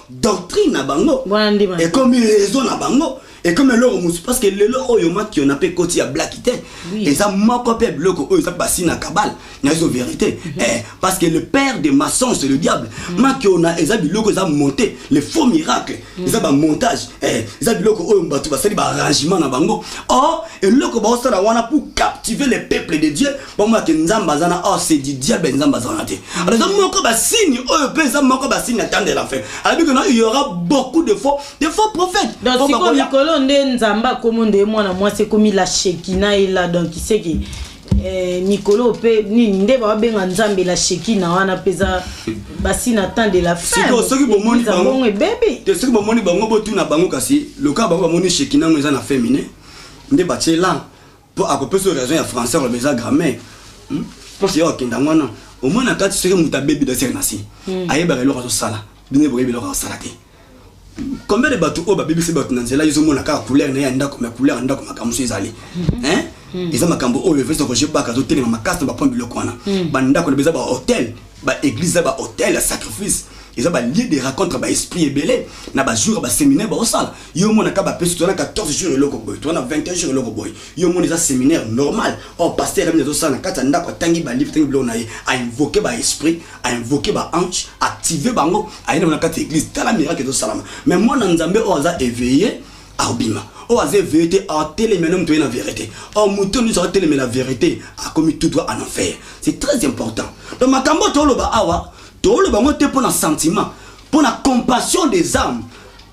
doctrine na bango et comme raison na bango. Et comme le parce que le oyoma qui on appelle côté à blackité et ça moko pe bloko oyo ça passe na cabale na vérité parce que le père des maçons c'est le diable ma qui on a eza biloko ça monter les faux miracles ça ba montage ça biloko oyo mbatu ba sali ba arrangement na bango oh et loko ba osala wana pour captiver les peuples de Dieu pour moi que nzamba zana oh c'est du diable nzamba zana te alors ça moko ba signe oyo pe ça moko ba signe attendre la fin alors que il y aura beaucoup de faux prophètes donc si nzamba comme nde mwana mwasi komi la shekina ila donc c'est que Nicolo pe ni nde ba benga nzambe la shekina wana peza basi na temps de la fin c'est que bon moni bango bébé c'est que bon moni bango botu na bango kasi le cas bango moni shekina ngeza na féminin nde ba tshela pour à peu sur raison ya français le beza grammaire pour c'est okenda ngwana au moins na kati c'est que muta bébé de sernasi ayeba le raso sala bine bo bébé le raso sala te. Combien de bateaux au baby c'est bateau nanzela ils ont la carte couleur na yanda comme couleur nda comme kamusu ezali ils ont makambo o le fait que je ba ka hôtel ma carte ba pombe lokwana banda ko beza ba hôtel ba église ba hôtel sacrifice ils ont ba lieu de rencontre ba esprit ebelé na ba jour ba séminaire ba osala yo mona ka ba peso to na 14 jours loko boy to na 21 jours loko boy yo mona za séminaire normal o pasteur ami zo sala kata ndako tangi ba livre tangi blo na ye a invoquer ba esprit a invoquer ba ange activer bango a ina na kata église tala miracle zo sala mais moi na nzambe o za éveillé a obima o a éveillé a télémenom to na vérité o mouton nous a télémé la vérité a commis tout droit en enfer c'est très important donc makambo to lo ba awa tout le monde est pour un sentiment, pour la compassion des âmes.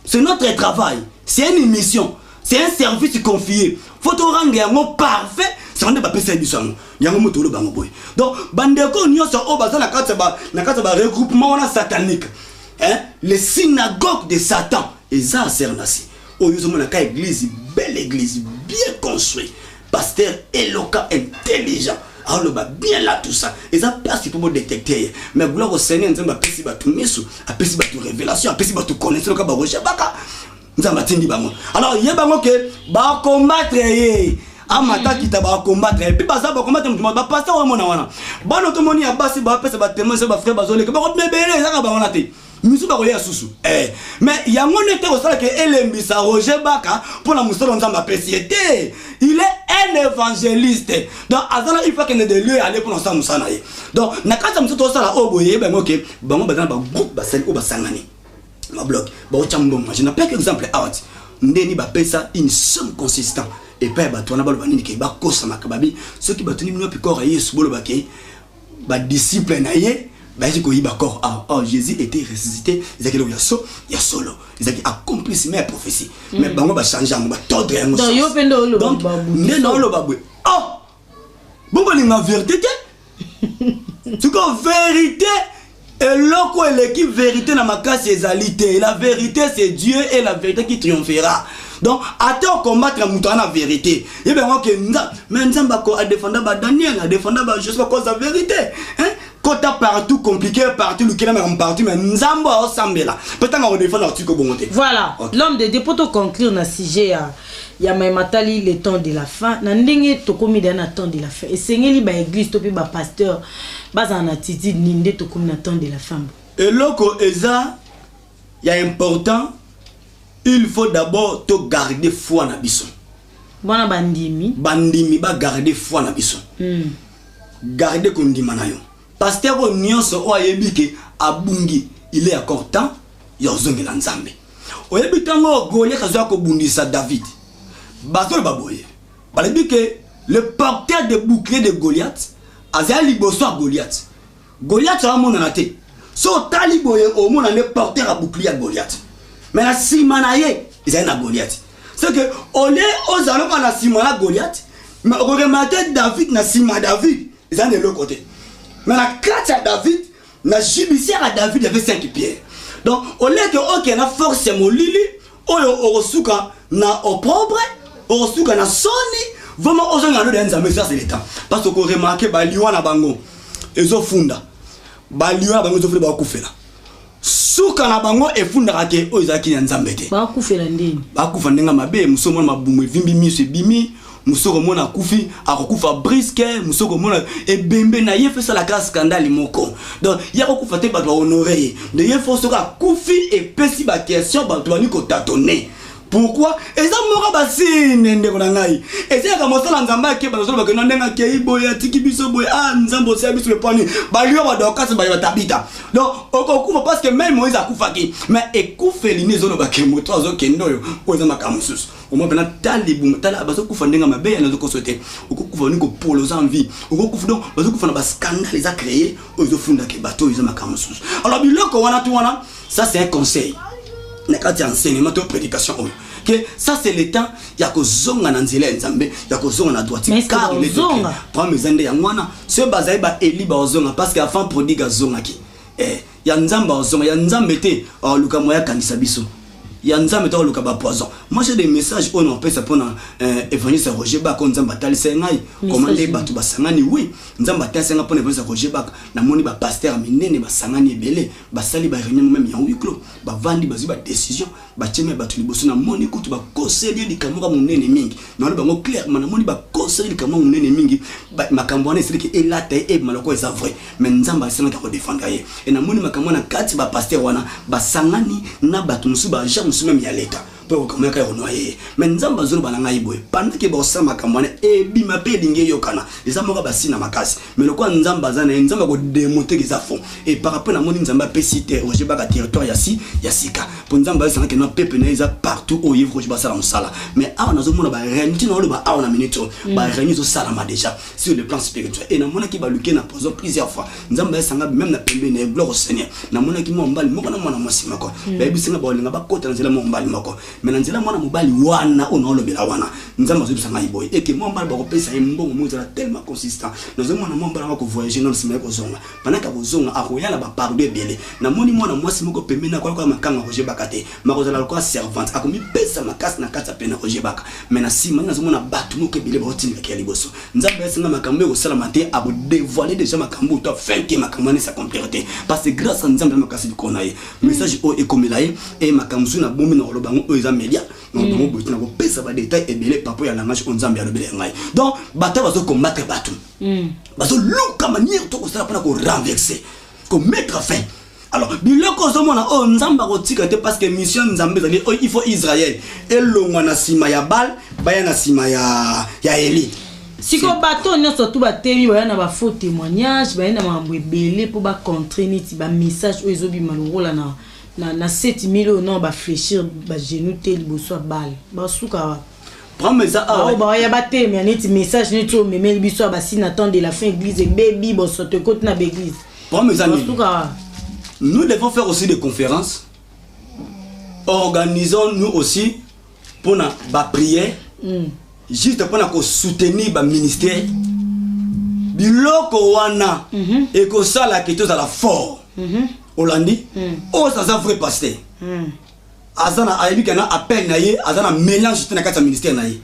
C'est notre travail, c'est une mission, c'est un service confié. Faut rendre un mot parfait, c'est on ne peut pas faire du sang. Il y a un mot tout le monde. Donc, bandeko nous sommes au bas na kata regroupement satanique. Les synagogues de Satan. Et ça c'est nasi. Oh nous sommes na église, belle église, bien construite, pasteur éloquent, intelligent. Alors le bien là tout ça et ça passe pour détecter mais gloire au Seigneur nzamba pesi ba tout misu apesi ba tout révélation apesi ba tout connaissance ka ba rocher baka nzamba tindi bango alors yé bango que ba combattre yé amata kita ba combattre puis ba ça ba combattre ba passer au mona wana ba no to moni ya basi ba pesa ba témoin ba frère ba zolé ba ko mebele ça ka ba wana te misu ba ko ya susu mais ya ngone te ko sala que elembisa roger baka pour la musolo nzamba pesi était il est un évangéliste. Donc, azala il faut qu'il y ait des lieux aller pour nous ça. Donc, nakata muso ça là au boye ben OK, bango bazana ba groupe ba sel ou ba sangani. Ma bloc, ba chambo. Je n'ai pas qu'exemple out. Ndeni ba pesa une somme consistante. et pas batona balo banini ke ba kosa makababi ceux qui batuni mino pikor yesu bolo bakei ba disciple na ye ba ji ko yiba corps ah Jésus était ressuscité ezaki lo ya solo ezaki accomplissement ya prophétie mais bango ba changer ngo ba tordre yango donc yo pendo lo donc ne non lo babwe oh bongo linga vérité tu ko vérité et loko l'équipe vérité na makasi ezalité la vérité c'est Dieu et la vérité qui triomphera. Donc attends combattre la vérité. Et bien moi que mais nzamba ko a défendre ba Daniel, a défendre ba je sais pas cause la vérité. Hein? Quand t'as partout compliqué partout le kina même partout mais nzamba ensemble là. Peut-être on défendre un truc bon côté. Voilà. Okay. L'homme de Dieu pour te conclure na sujet ya matali le temps de la fin. Na ndenge to komi dans le temps de la fin. Et sengeli ba église to pe ba pasteur ba za na titi ninde to komi na temps de la fin. Et loko eza ya important. Il faut d'abord te garder foi na biso. Bona bandimi ba garder foi na biso. Garder kondima na yo. Pasteur o nyonso o ayebi ke abungi il est encore temps yo zongela nzambe. Oyebi tango Goliath azwa ko bundisa David. Bazol baboye. Balebi ke le porteur de bouclier de Goliath azali liboso a Goliath. Goliath a mona na te. So tali boye o mona ne porteur a bouclier à Goliath. Mais la simanaye, ils ont un Goliath. C'est que, on est aux allons pas la simana Goliath, mais on remarque David, na sima David, ils ont de l'autre côté. Mais la crainte à David, na jubicière à David, il y avait 5 pierres. Donc, on est que, ok, na force mon lili, on reçoit na opprobre, on reçoit na soni, vraiment, on a le temps, mais ça c'est le temps. Parce qu'on remarque, bah, liwa na bango, ils ont funda, bah, liwa na bango, ils ont fait, bah, koufé là. Suka na bango efundaka ke oyizaki ya nzambe te ba kufela ndeni ba kufa ndenga mabe musomo na mabumu evimbi miso bimi musoko mona kufi akokufa briske musoko mona ebembe na ye fesa la grâce scandale moko donc ya kokufa te ba honorer de ye faut soka kufi et pesi ba question ba to bani ko tatonner. Pourquoi? Et ça mora basine ndeko na ngai. Et c'est comme ça nzamba ke ba zolo ba kena ndenga ke iboya tiki biso boy nzambo service le pani ba liyo ba dokas ba tabita. Donc okufa parce que même Moïse akufa ki mais ekufeli ne zolo ba ke moto azo kendo yo oza makamususu. Au moins bena talibu tala bazo kufa ndenga mabe ya nazo kosote. Okufa ni ko polo za envie. Okufa donc bazo kufa na ba scandale les a créé ozo funda ke bato oza makamususu. Alors biloko wana tu wana ça c'est un conseil. Nekati enseignement de prédication que ça c'est le temps ya ko zonga na nzela nzambe ya ko zonga na droite car il est prend mes ande ya mwana ce bazai ba eli ba zonga parce que avant prodigue zonga ki ya nzamba zonga ya nzambe te luka moya kanisa biso ya nzambe to luka ba poison. Moi j'ai des messages on peut ça pendant évangéliste Roger Bak nzamba talisa ngai commander batu basangani oui nzamba talisa ngai pendant évangéliste Roger Bak na moni ba pasteur minene ba sangani ebele ba sali ba réunion même ya huis clos ba vandi ba ziba décision ba tcheme batu liboso na moni kutu ba conseiller likamoka munene mingi na ba ngo clair na moni ba conseiller likamoka munene mingi makambo wana c'est que elata e maloko eza vrai mais nzamba sanga ka défendre ye et na moni makambo na kati ba pasteur wana ba sangani na batu musu ba même ya leta pour comment ka noyer mais nzamba zolo balanga iboye pendant que ba sama kamwana e bima pe dinge yokana eza moka basina makasi mais le quoi nzamba zana nzamba ko démonter les affonds et par rapport à moni nzamba pe cité Roger Baka territoire ya sika pour nzamba zana que no pepe na eza partout au yivre Roger Basa sala mais a on a zomona ba réunité na lo ba a on a minute ba réunité sala ma déjà sur le plan spirituel et na mona ki ba luké na prison plusieurs fois nzamba sanga même na pembe na gloire au Seigneur na mona ki mo mbali moko na mona mwasi mako ba bisinga ba linga ba kota nzela mo mbali mako mais nzela mwana mobali wana onolobela wana nzamba zobisanga iboy et que mo mbali ba ko pesa mbongo mo zela tellement consistant nous mwana mo mbali ko voyager dans semaine ko zonga panaka ko zonga akoyala ba pardon belé na moni mwana mwasi moko pembe na kwa makanga Roger Baka te makozala ko servante akomi pesa makasi na kata pena Roger Baka mais na sima na zomona batu moko belé ba otinga ke liboso nzamba esenga makambo ko sala matin abo dévoiler déjà makambo to fin que makambo ne sa compléter parce que grâce à nzamba makasi ko naye message o ekomelaye et makambo na bombi na lobango o eza média donc on peut na ko pesa ba détail et belé papa ya langage on nzamba ya lobele ngai donc bata bazo combattre batu bazo luka manière to ko sala pour ko renverser ko mettre fin. Alors biloko zomona o nzamba ko tika te parce que mission nzambe zali il faut Israël et longwa na sima ya bal baya na sima ya Eli. Si ko bato nyonso tout ba temi ba na ba faux témoignage ba na mambo ebele pour ba contrer niti ba message o ezobi malongola na 7000 non ba fléchir ba genou te liboso bal ba suka Prends ça. Ah, bah, il y a batté, mais il y a un message, mais il y a un attend de la fin église et baby, bon, ça te côté dans l'église. Prends ça. Nous devons faire aussi des conférences. Organisons-nous aussi pour la prière, juste pour soutenir le ministère. Biloko wana et que ça la question à la fort. Hollandi, oh ça ça vrai pasteur. Azana ayebi kana appel na ye, azana mélange dans le ministère na ye.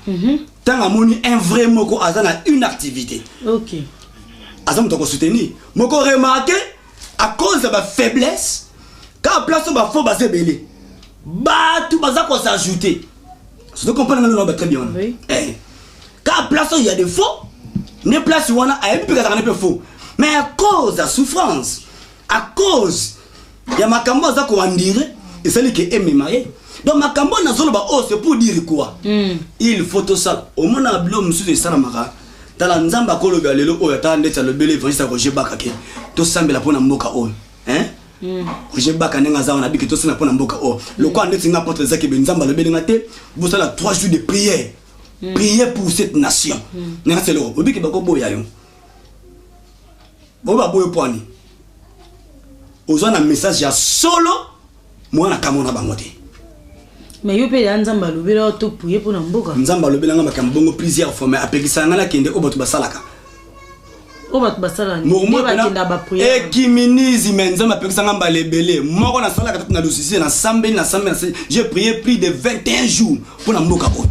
Tant amoni un vrai moko azana une activité. OK. Azam to soutenir. Moko remarquer à cause de ma faiblesse, quand place ba faux basé belé. Bah tout baza ko s'ajouter. Je comprends le très bien. Oui. Eh. Quand place il y a des faux, ne place wana ayebi pe ka na faux. Mais à cause de la souffrance, à cause il y a makambo za ko andire et celui qui aime marier. Donc makambo na zolo ba oh c'est pour dire quoi? Il faut tout ça. Au moins na blo musu de sana maka. Tala nzamba ko lo galelo o yata ndeta le bele evangeliste ko jebaka ke. To sambela pona mboka o. Hein? Jebaka nenga za na biki to sina pona mboka o. Le ko ndeti nga porte za ke benzamba le bele ngate. Vous savez 3 jours de prière. Prier pour cette nation. Nenga c'est le obiki bako boya yo. Boba boyo poni. Ozana message ya solo mwana kamona bangote. Mais yo pe nzamba lobela to prier pour na mboka. Nzamba lobela nga makambongo plusieurs fois mais apekisa ngala kende oboto basalaka. Oboto basala ni ba kenda ba prier. Ekiminizi menzamba apekisa ngamba lebele. Moko na salaka tatu na lusisi na sambe. J'ai prié plus de 21 jours pour na mboka ko.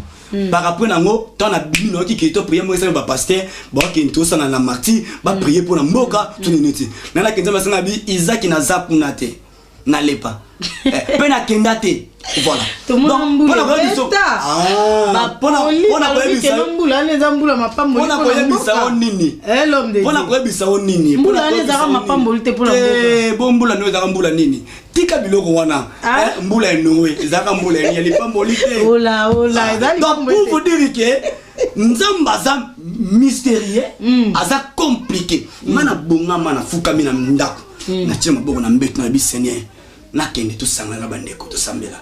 Par rapport à nous, tant na bino qui est prier moi ça ba pasteur, ba qui est ça na marti, ba prier pour na mboka tout niti. Na la kenda masanga bi Isaac na zapunate. Na lepa. Pena kendate. Voilà. Tout le monde pour vous dire que nzamba mystérieux, aza compliqué. Mana bonga mana fukami na ndako. Na chema boko na mbeto na bi Seigneur. Na kende to sangala bandeko to sambela.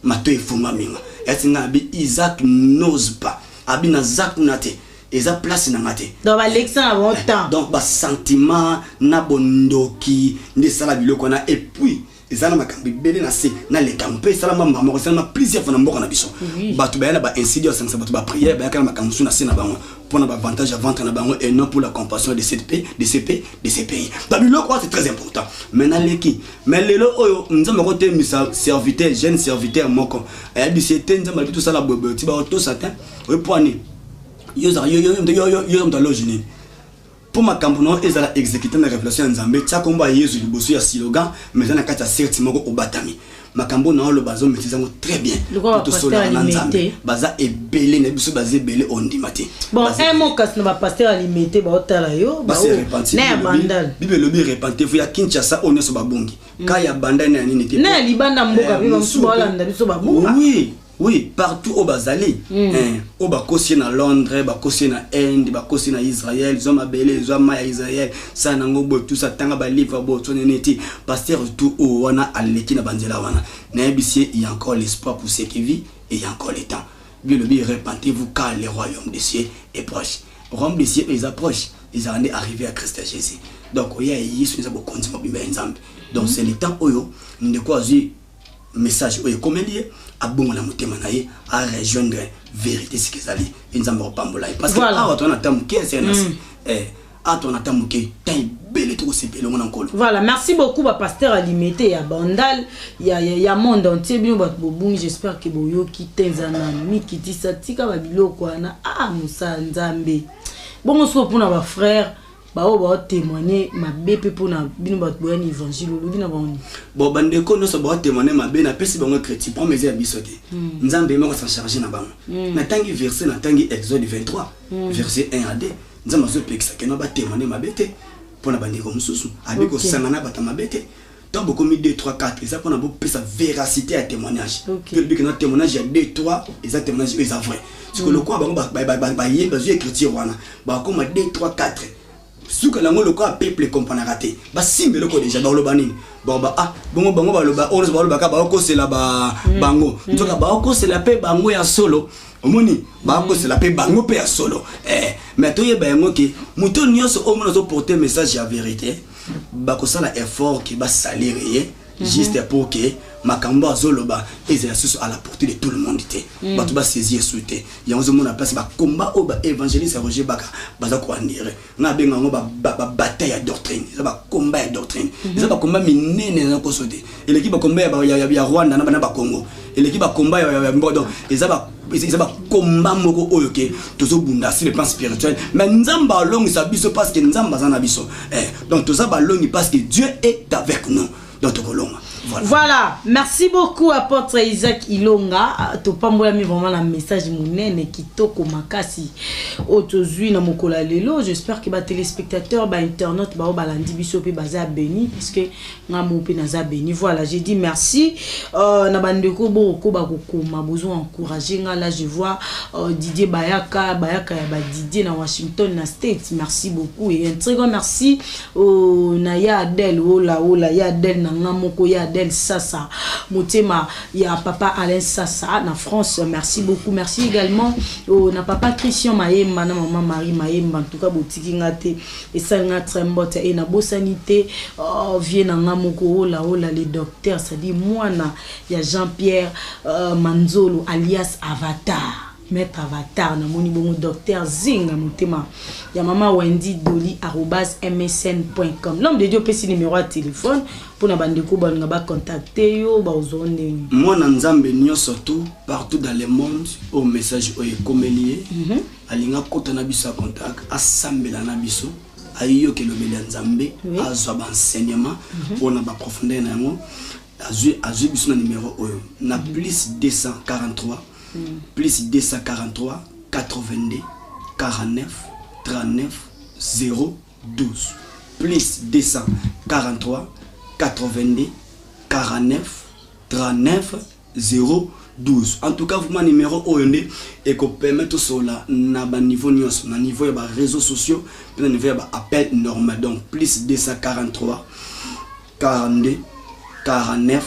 Mato efuma minga. Etinga bi Isaac n'ose pas. Abi na zakunate. Eza place na ngate. Donc Alexandre avant temps. Donc ba sentiment na bondoki nde sala biloko na et puis ezana makambi bele na se na le campe sala mama mo sala plusieurs fois na mboka na biso. Batu ba ba insidio sansa batu ba prière ba kana makamsu na se na bango pour na avantage à vendre na bango et non pour la compassion de ces pays. Biloko c'est très important. Maintenant leki mais lelo oyo nzamba ko te misa serviteur jeune serviteur moko. Abi c'était nzamba tout ça la bobo ti ba auto satin o poani. Yo dans l'origine. Pour ma cambono ezala exécuter la révélation nzambe tia komba Yesu liboso ya slogan mais na kata certi moko obatami. Makambo na le bazo metizango très bien. Tout cela nzambe baza ebele na biso baza ebele ondimate. Bon un mot kas na ba pasteur alimité ba otala yo ba na bandal. Bible lobi repenté fu ya Kinshasa oneso babongi. Ka ya bandal na nini te. Na libanda mboka bi ba musu ba landa biso babonga. Oui, partout au Bazali. Au Bakosi na Londres, Bakosi na Inde, Bakosi na Israël, Zoma Belé, Zoma Israël, Sanango, tout ça, Tanga Balifa, Botoneti, Pasteur tout au Wana, Aleki na Banzela Wana. Nabici, il y a encore l'espoir pour ceux qui vivent et il y a encore le temps. Bien le bien, répentez-vous car le royaume des cieux est proche. Le royaume des cieux est approche. Ils en est arrivé à Christ Jésus. Donc, il y a Yesu, nous avons continué à ensemble. Donc, c'est le temps où nous devons quoi message où comme il est à bon la motema naie à rejoindre vérité ce qu'ils allaient ils en vont pas m'bolaï parce que ah on attend muké c'est ah on attend muké t'es belle tout c'est belle mon encore. Voilà, merci beaucoup ba pasteur alimité ya bandal ya monde entier bien ba bobungi j'espère que boyo ki tenzana mikiti satika ba biloko na ah musa nzambe bon on se pour na ba frère ba témoigner ma bépé pour na bino ba boya ni évangile lobi na boni bon bande ko no so ba témoigner ma bé na pesi bango chrétien pour mes abisoté nzambe moko s'en charger na bango na tangi verset na tangi Exode 23 verset 1 à 2 nzambe zo pekisa ke no ba témoigner ma bété pour na bande ko mususu abi ko sangana bata ma bété tant beaucoup mis 2 3 4 ça pour na bo pesa véracité à témoignage que le na témoignage ya 2 3 et témoignage est vrai parce que le quoi bango ba yé ba chrétien wana ba ko ma 2 3 4 ce que le quoi peuple comprend raté ba simbe le ko déjà dans le banine bon ba ah bongo ba lo ba on ba lo ba ka ba ko c'est là ba bango donc ba ko c'est la paix bango ya solo omoni ba ko c'est la paix bango pe ya solo mais to yeba yango ke muto nyonso o mona zo porter message ya vérité ba ko sala effort ki ba salir juste pour que makambo azoloba exercice à la portée de tout le monde té ba to ba saisir souhaiter ya on mona place ba combat o ba évangéliste Roger Baka baza ko andire na benga ngo ba bataille ya doctrine ça ba combat ya doctrine ça ba combat minene na ko sote et l'équipe ba combat ya Rwanda na ba Congo et l'équipe ba combat ya Mbodo et ça ba combat moko oyo ke tozo bunda sur le plan spirituel mais nzamba longi sa biso parce que nzamba zana biso donc toza ba longi parce que Dieu est avec nous dans ton colonga. Voilà, merci beaucoup apôtre Isaac Ilonga. Topambola mi vraiment la message mounene kitoko makasi otozui na mokola lelo. J'espère que ba téléspectateurs ba internautes ba balandi biso pe baza béni parce que ngamo pe naza béni. Voilà, j'ai dit merci na bandeko boko ba kokoma besoin encourager nga là je vois Didier Bayaka ya ba Didier na Washington na States. Merci beaucoup et un très grand merci na ya Adel ola ya Adel na ngamoko ya Adel Sassa Motema ya papa Alain Sassa na France. Merci beaucoup. Merci également na papa Christian Maemba na maman Marie Maemba en tout cas botiki ngate et ça nga trembote et na bosanité vient na ngamoko ola les docteurs ça dit moi na ya Jean-Pierre Manzolo alias Avatar Maître Avatar na moni bongo docteur Zinga Motema ya maman Wendy Doli @msn.com. L'homme de Dieu peut si numéro de téléphone pour na bandeko ba nga ba contacter yo ba ozone moi na nzambe nyo surtout partout dans le monde au message o ekomelier alinga kota na biso contact asambela na biso ayo ke lobela nzambe azwa ba enseignement on a ba profondeur na yango azwi biso na numéro oyo na plus 243 plus 243 82 49 39 012 plus 243 82 49 39 012. En tout cas, vous m'avez numéro OND et qu'on permet tout cela na ba niveau nyos, na niveau ya ba réseaux sociaux, na niveau ya ba appel normal. Donc plus 243 42 49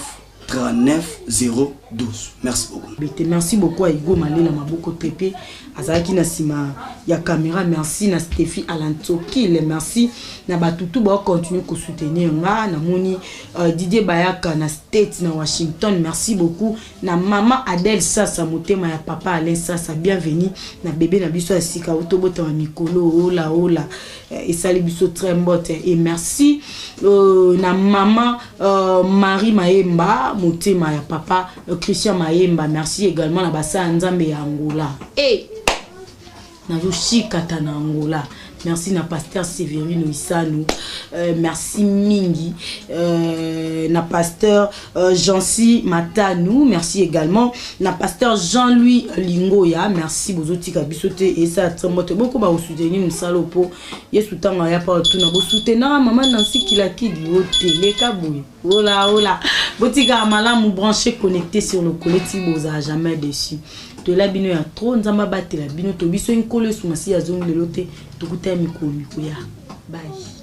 39 012. Merci beaucoup. Merci beaucoup à Igo Malela Maboko Tepe, Azaki Nasima ya caméra, merci na Stéphie Alantoki, merci na batutu ba continuer ko soutenir nga na moni Didier Bayaka na States na Washington, merci beaucoup na maman Adèle Sassa Motema ya papa Alain Sassa, bienvenue na bébé na biso ya sika otobota wa mikolo ola et sali biso très mbote et merci na maman Marie Maemba Motema ya papa Christian Maemba, merci également na basa nzambe ya Angola na Yoshikata na Angola. Merci na pasteur Séverine Ouissanu, merci Mingi, na pasteur Jancy Matanou, merci également na pasteur Jean-Louis Lingoya, merci bozotika bisote et ça tremote beaucoup ba soutenir musalo po yesu tanga ya pa tout na bo soutenir maman Nancy Kilakidi au télé kabouy. Ola botika malamu branché connecté sur le collectif boza jamais dessus. De la bino ya trop nzamba batela bino to biso nkolo sumasi ya zongi lelote tukuta mikolo ya bye.